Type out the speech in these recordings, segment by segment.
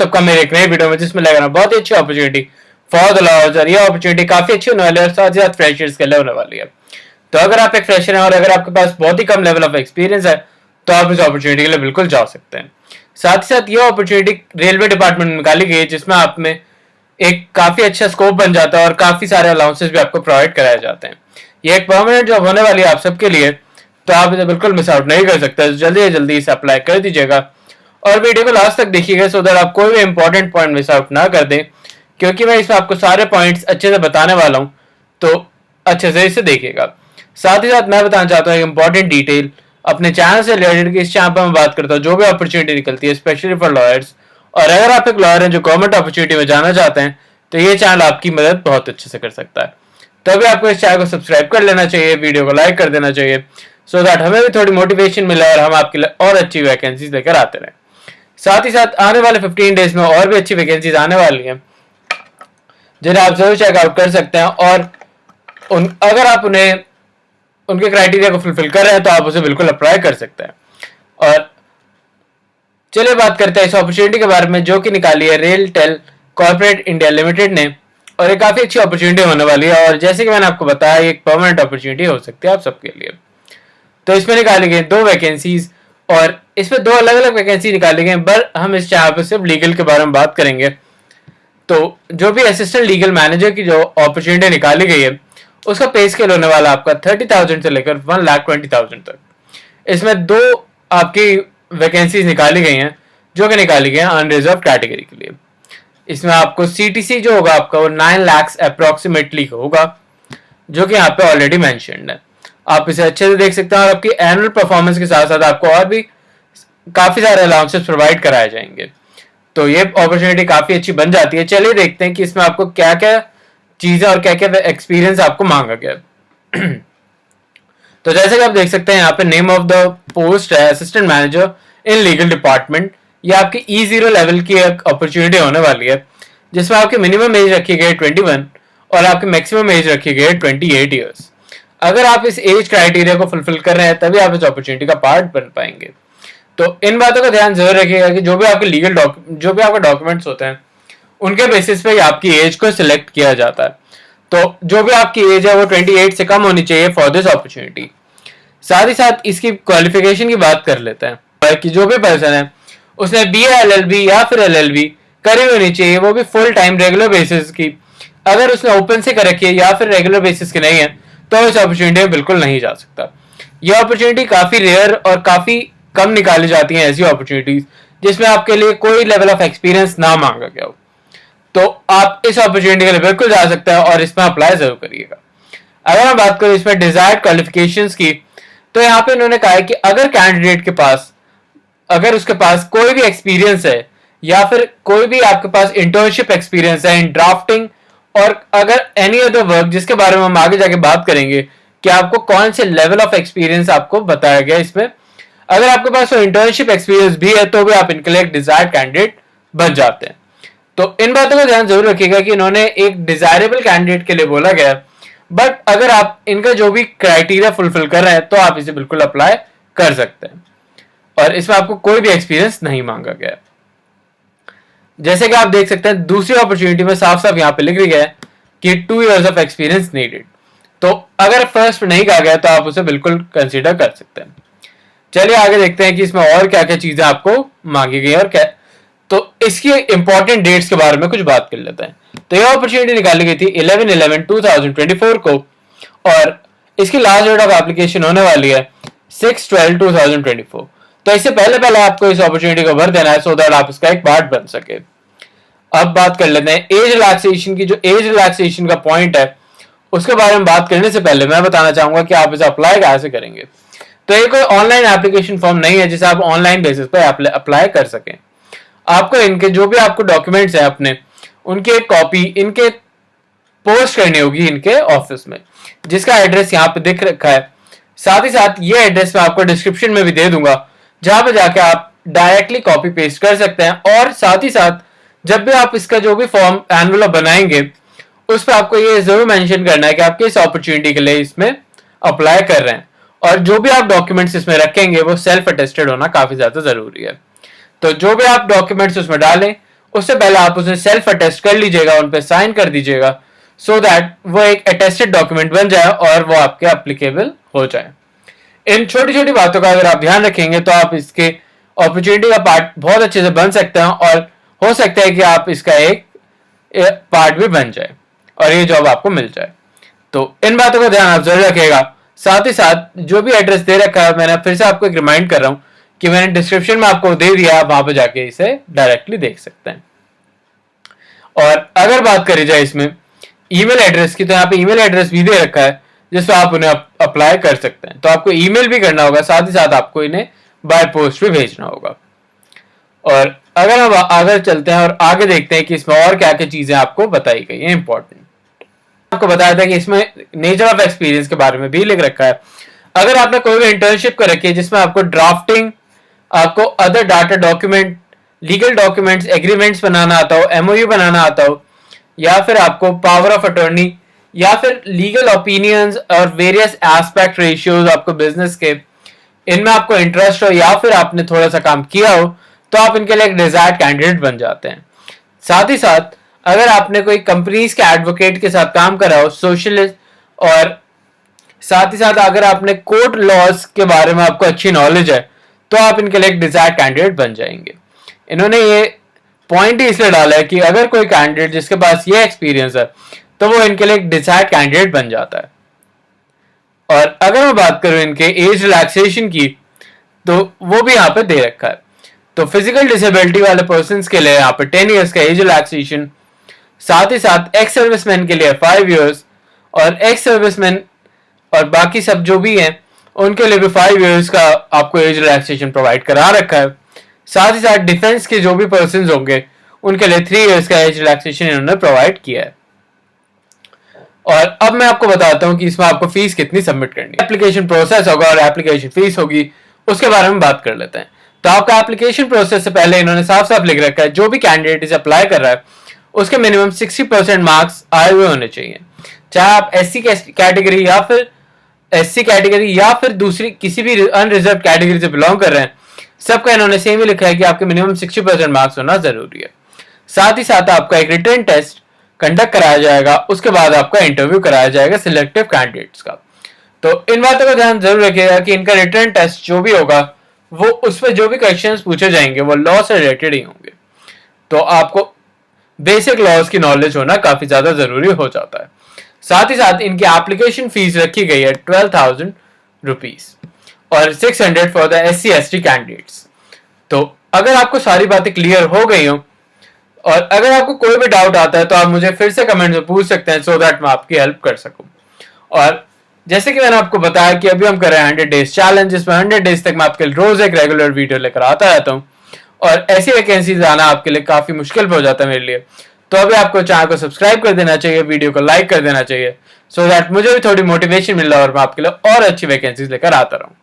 सबका मेरे एक नए वीडियो में, जिसमें लग रहा है बहुत ही अच्छी अपॉर्चुनिटी फॉर द लॉज, और ये अपॉर्चुनिटी काफी अच्छी होने वाली है और साथ ही साथ फ्रेशर्स के लिए होने वाली है। तो अगर आप एक फ्रेशर हैं और अगर आपके पास बहुत ही कम लेवल ऑफ एक्सपीरियंस है तो आप इस अपॉर्चुनिटी के लिए बिल्कुल जा सकते हैं। साथ ही साथ ये अपॉर्चुनिटी रेलवे डिपार्टमेंट में निकाली गई है, जिसमें आप में एक काफी अच्छा स्कोप बन जाता है और काफी सारे अलाउंसेस भी आपको प्रोवाइड कराए जाते हैं। ये एक परमानेंट जॉब होने वाली है आप सबके लिए, तो आप इसे बिल्कुल मिस आउट नहीं कर सकते। जल्दी से जल्दी इसे अप्लाई कर दीजिएगा और वीडियो को लास्ट तक देखिएगा सो दैट आप कोई भी इंपॉर्टेंट पॉइंट मिस आउट ना कर दें, क्योंकि मैं इसमें आपको सारे पॉइंट्स अच्छे से बताने वाला हूं, तो अच्छे से इसे देखिएगा। साथ ही साथ मैं बताना चाहता हूँ एक इंपॉर्टेंट डिटेल अपने चैनल से रिलेटेड, कि इस चैनल पर मैं बात करता हूँ जो भी अपॉर्चुनिटी निकलती है स्पेशली फॉर लॉयर्स, और अगर आप एक लॉयर हैं जो गवर्नमेंट अपॉर्चुनिटी में जाना चाहते हैं तो ये चैनल आपकी मदद बहुत अच्छे से कर सकता है। तभी आपको इस चैनल को सब्सक्राइब कर लेना चाहिए, वीडियो को लाइक कर देना चाहिए, सो दैट हमें भी थोड़ी मोटिवेशन मिले और हम आपके लिए और अच्छी वैकेंसीज लेकर आते रहें। साथ ही साथ आने वाले 15 डेज में और भी अच्छी वैकेंसीज आने वाली हैं जिन्हें आप जरूर चेकआउट कर सकते हैं, और अगर आप उन्हें उनके क्राइटेरिया को फुलफिल कर रहे हैं तो आप उसे बिल्कुल अप्लाई कर सकते हैं। और चलिए बात करते हैं इस अपॉर्चुनिटी के बारे में जो कि निकाली है RailTel corporate India limited ने, और ये काफी अच्छी अपॉर्चुनिटी होने वाली है। और जैसे कि मैंने आपको बताया एक परमानेंट अपॉर्चुनिटी हो सकती है आप सबके लिए। तो इसमें निकाली गई 2 वैकेंसीज, और इसमें 2 अलग अलग वैकेंसी निकाली गई, पर हम इस चैनल पर सिर्फ लीगल के बारे में बात करेंगे। तो जो भी असिस्टेंट लीगल मैनेजर की जो अपॉर्चुनिटी निकाली गई है उसका पे स्केल होने वाला आपका 30,000 से लेकर 1,20,000 तक। इसमें 2 आपकी वैकेंसीज निकाली गई हैं जो कि निकाली गई हैं अनरिजर्व कैटेगरी के लिए। इसमें आपको सीटीसी जो होगा आपका वो 9 लाख अप्रोक्सीमेटली होगा, जो कि यहाँ पे ऑलरेडी मेंशन्ड है। आप इसे अच्छे से देख सकते हैं, और आपकी एनुअल परफॉर्मेंस के साथ साथ आपको और भी काफी सारे अलाउंसेस प्रोवाइड कराए जाएंगे। तो ये अपॉर्चुनिटी काफी अच्छी बन जाती है। चलिए देखते हैं कि इसमें आपको क्या क्या चीजें और क्या क्या एक्सपीरियंस आपको मांगा गया। तो जैसे कि आप देख सकते हैं यहाँ पे नेम ऑफ द पोस्ट है assistant manager in legal department. ये आपकी E0 लेवल की एक अपॉर्चुनिटी होने वाली है, जिसमें आपकी मिनिमम एज रखी गई है 21 और आपकी मैक्सिमम एज रखी गई है 28 ईयर्स। अगर आप इस एज क्राइटेरिया को फुलफिल कर रहे हैं तभी आप इस अपॉर्चुनिटी का पार्ट बन पाएंगे। तो इन बातों का ध्यान जरूर रखिएगा कि जो भी आपके लीगल जो भी आपके डॉक्यूमेंट्स होते हैं उनके बेसिस पे आपकी एज को सिलेक्ट किया जाता है। तो जो भी आपकी एज है वो 28 से कम होनी चाहिए फॉर दिस अपॉर्चुनिटी। साथ ही साथ इसकी क्वालिफिकेशन की बात कर लेते हैं कि जो भी पर्सन है उसने BA LLB या फिर LLB करी होनी चाहिए, वो भी फुल टाइम रेगुलर बेसिस की। अगर उसने ओपन से कर रखी है या फिर रेगुलर बेसिस की नहीं है तो इस अपॉर्चुनिटी में बिल्कुल नहीं जा सकता। यह अपॉर्चुनिटी काफी रेयर और काफी कम निकाली जाती है ऐसी अपॉर्चुनिटीज जिसमें आपके लिए कोई लेवल ऑफ एक्सपीरियंस ना मांगा गया हो। तो आप इस अपॉर्चुनिटी के लिए बिल्कुल जा सकते हैं और इसमें अप्लाई जरूर करिएगा। अगर हम बात करें इसमें डिजायर्ड क्वालिफिकेशंस की, तो यहाँ पे इन्होंने कहा है कि अगर कैंडिडेट के पास अगर उसके पास कोई भी एक्सपीरियंस है या फिर कोई भी आपके पास इंटर्नशिप एक्सपीरियंस है इन ड्राफ्टिंग, और अगर एनी अदर वर्क जिसके बारे में हम आगे जाके बात करेंगे कि आपको कौन से लेवल ऑफ एक्सपीरियंस आपको बताया गया इसमें, अगर आपके पास इंटर्नशिप एक्सपीरियंस भी है तो भी आप इनके लिए एक डिजायर्ड कैंडिडेट बन जाते हैं। तो इन बातों का ध्यान जरूर रखिएगा कि इन्होंने एक डिजायरेबल कैंडिडेट के लिए बोला गया, बट अगर आप इनका जो भी क्राइटेरिया फुलफिल कर रहे हैं तो आप इसे बिल्कुल अप्लाई कर सकते हैं, और इसमें आपको कोई भी एक्सपीरियंस नहीं मांगा गया। जैसे कि आप देख सकते हैं दूसरी अपॉर्चुनिटी में साफ साफ यहाँ पे लिख गया है कि 2 years ऑफ एक्सपीरियंस नीडेड। तो अगर फर्स्ट नहीं कहा गया तो आप उसे बिल्कुल कंसीडर कर सकते हैं। चलिए आगे देखते हैं कि इसमें और क्या क्या चीजें आपको मांगी गई और क्या। तो इसकी इंपॉर्टेंट डेट्स के बारे में कुछ बात कर लेते हैं। तो यह अपॉर्चुनिटी निकाली गई थी 11/11/2024 को, और इसकी लास्ट डेट ऑफ एप्लीकेशन होने वाली है 6/12/2024। तो इससे पहले आपको इस अपॉर्चुनिटी को भर देना है सो दैट आप इसका एक पार्ट बन सके। अब बात कर लेते हैं एज रिलैक्सेशन की। जो एज रिलैक्सेशन का पॉइंट है उसके बारे में बात करने से पहले मैं बताना चाहूंगा कि आप इसे अप्लाई कैसे करेंगे। तो ये कोई ऑनलाइन एप्लीकेशन फॉर्म नहीं है जिसे आप ऑनलाइन बेसिस पे अप्लाई कर सकें। आपको इनके जो भी आपको डॉक्यूमेंट्स हैं अपने, उनकी एक कॉपी इनके पोस्ट करनी होगी इनके ऑफिस में, जिसका एड्रेस यहाँ पे दिख रखा है। साथ ही साथ ये एड्रेस मैं आपको डिस्क्रिप्शन में भी दे दूंगा, जहां पे जाके आप डायरेक्टली कॉपी पेस्ट कर सकते हैं। और साथ ही साथ जब भी आप इसका जो भी फॉर्म एनवेलप बनाएंगे उस पर आपको ये जरूर मेंशन करना है कि आप किस अपॉर्चुनिटी के लिए इसमें अप्लाई कर रहे हैं, और जो भी आप डॉक्यूमेंट्स इसमें रखेंगे वो सेल्फ अटेस्टेड होना काफी ज्यादा जरूरी है। तो जो भी आप डॉक्यूमेंट्स उसमें डालें उससे पहले आप उसे सेल्फ अटेस्ट कर लीजिएगा, उन पे साइन कर दीजिएगा, सो दैट वो एक अटेस्टेड डॉक्यूमेंट बन जाए और वो आपके एप्लीकेबल हो जाए। इन छोटी छोटी बातों का अगर आप ध्यान रखेंगे तो आप इसके अपॉर्चुनिटी का पार्ट बहुत अच्छे से बन सकते हैं, और हो सकता है कि आप इसका एक पार्ट भी बन जाए और ये जॉब आपको मिल जाए। तो इन बातों का ध्यान आप जरूर रखिएगा। साथ ही साथ जो भी एड्रेस दे रखा है, मैंने फिर से आपको एक रिमाइंड कर रहा हूं कि मैंने डिस्क्रिप्शन में आपको दे दिया, आप वहां पर जाके इसे डायरेक्टली देख सकते हैं। और अगर बात करी जाए इसमें ईमेल एड्रेस की, तो यहाँ पे ईमेल एड्रेस भी दे रखा है जिससे आप उन्हें अप्लाई कर सकते हैं। तो आपको ईमेल भी करना होगा, साथ ही साथ आपको इन्हें बाय पोस्ट भी भेजना होगा। और अगर हम आगे चलते हैं और आगे देखते हैं कि इसमें और क्या क्या चीजें आपको बताई गई है इंपॉर्टेंट। आपको बताया था कि इसमें नेचर ऑफ एक्सपीरियंस के बारे में भी लिख रखा है। अगर आपने कोई भी इंटर्नशिप कर रखी है जिसमें आपको ड्राफ्टिंग, आपको other data document, legal documents, agreements बनाना आता हो, एमओयू बनाना आता हो, या फिर आपको पावर ऑफ अटॉर्नी या फिर लीगल ओपिनियंस और वेरियस एस्पेक्ट रेशियोज आपको बिजनेस के, इनमें आपको इंटरेस्ट हो या फिर आपने थोड़ा सा काम किया हो, तो आप इनके लिए एक डिजायर्ड कैंडिडेट बन जाते हैं। साथ ही साथ अगर आपने कोई कंपनीज के एडवोकेट के साथ काम करा हो, सोशलिस्ट, और साथ ही साथ अगर आपने कोर्ट लॉज के बारे में आपको अच्छी नॉलेज है, तो आप इनके लिए एक डिजायर्ड कैंडिडेट बन जाएंगे। इन्होंने ये पॉइंट ही इसलिए डाला है कि अगर कोई कैंडिडेट जिसके पास ये एक्सपीरियंस है तो वो इनके लिए एक डिजायर्ड कैंडिडेट बन जाता है। और अगर मैं बात करूं इनके एज रिलैक्सेशन की, तो वो भी यहाँ पे दे रखा है। तो फिजिकल डिसेबिलिटी वाले पर्सन के लिए यहाँ पे 10 ईयर्स का एज रिलैक्सेशन, साथ ही साथ एक्स सर्विसमैन के लिए 5 ईयर्स, और एक्स सर्विसमैन और बाकी सब जो भी हैं उनके लिए भी 5 ईयर्स का आपको एज रिलैक्सेशन प्रोवाइड करा रखा है। साथ ही साथ डिफेंस के जो भी पर्सन होंगे उनके लिए 3 ईयर्स का एज रिलैक्सेशन इन्होंने प्रोवाइड किया है। और अब मैं आपको बताता हूं कि इसमें आपको फीस कितनी सबमिट करनी है। एप्लीकेशन प्रोसेस होगा और एप्लीकेशन फीस होगी, उसके बारे में बात कर लेते हैं। तो आपका एप्लीकेशन प्रोसेस से पहले इन्होंने साफ साफ लिख रखा है जो भी कैंडिडेट इसे अप्लाई कर रहा है उसके मिनिमम 60% मार्क्स आए हुए होने चाहिए, चाहे आप एससी कैटेगरी या फिर एससी कैटेगरी या फिर दूसरी किसी भी अनरिजर्व कैटेगरी से बिलोंग कर रहे हैं। सबका इन्होंने सेम ही लिखा है कि आपके मिनिमम 60% मार्क्स होना जरूरी है। साथ ही साथ आपका एक रिटन टेस्ट कंडक्ट कराया जाएगा, उसके बाद आपका इंटरव्यू कराया जाएगा सिलेक्टिव कैंडिडेट्स का। तो इन बातों का ध्यान जरूर रखिएगा कि इनका रिटन टेस्ट जो भी होगा वो उस पर जो भी क्वेश्चंस पूछे जाएंगे वो लॉ से रिलेटेड ही होंगे। तो आपको बेसिक लॉज की नॉलेज होना काफी ज्यादा जरूरी हो जाता है। साथ ही साथ इनकी एप्लीकेशन फीस रखी गई है 12,000 रुपीज और 600 फॉर द SC/ST कैंडिडेट्स। तो अगर आपको सारी बातें क्लियर हो गई हो और अगर आपको कोई भी डाउट आता है तो आप मुझे फिर से कमेंट में पूछ सकते हैं, सो दैट मैं आपकी हेल्प कर सकूं। और जैसे कि मैंने आपको बताया कि अभी हम कर रहे हैं 100 डेज चैलेंज, जिसमें 100 डेज तक मैं आपके रोज एक रेगुलर वीडियो लेकर आता रहता हूँ, और ऐसी वैकेंसीज आना आपके लिए काफी मुश्किल हो जाता है मेरे लिए। तो अभी आपको चैनल को सब्सक्राइब कर देना चाहिए, वीडियो को लाइक कर देना चाहिए, सो दैट मुझे भी थोड़ी मोटिवेशन मिल रहा है और मैं आपके लिए और अच्छी वैकेंसीज लेकर आता रहूं।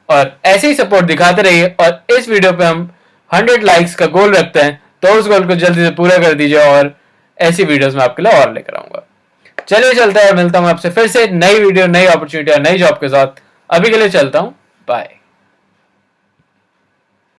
और ऐसे ही सपोर्ट दिखाते रहिए, और इस वीडियो पे हम 100 लाइक्स का गोल रखते हैं, तो उस गोल को जल्दी से पूरा कर दीजिए और ऐसी वीडियोस मैं आपके लिए और लेकर आऊंगा। चलिए चलता है, मिलता हूं आपसे फिर से नई वीडियो, नई अपॉर्चुनिटी और नई जॉब के साथ। अभी के लिए चलता हूं, बाय।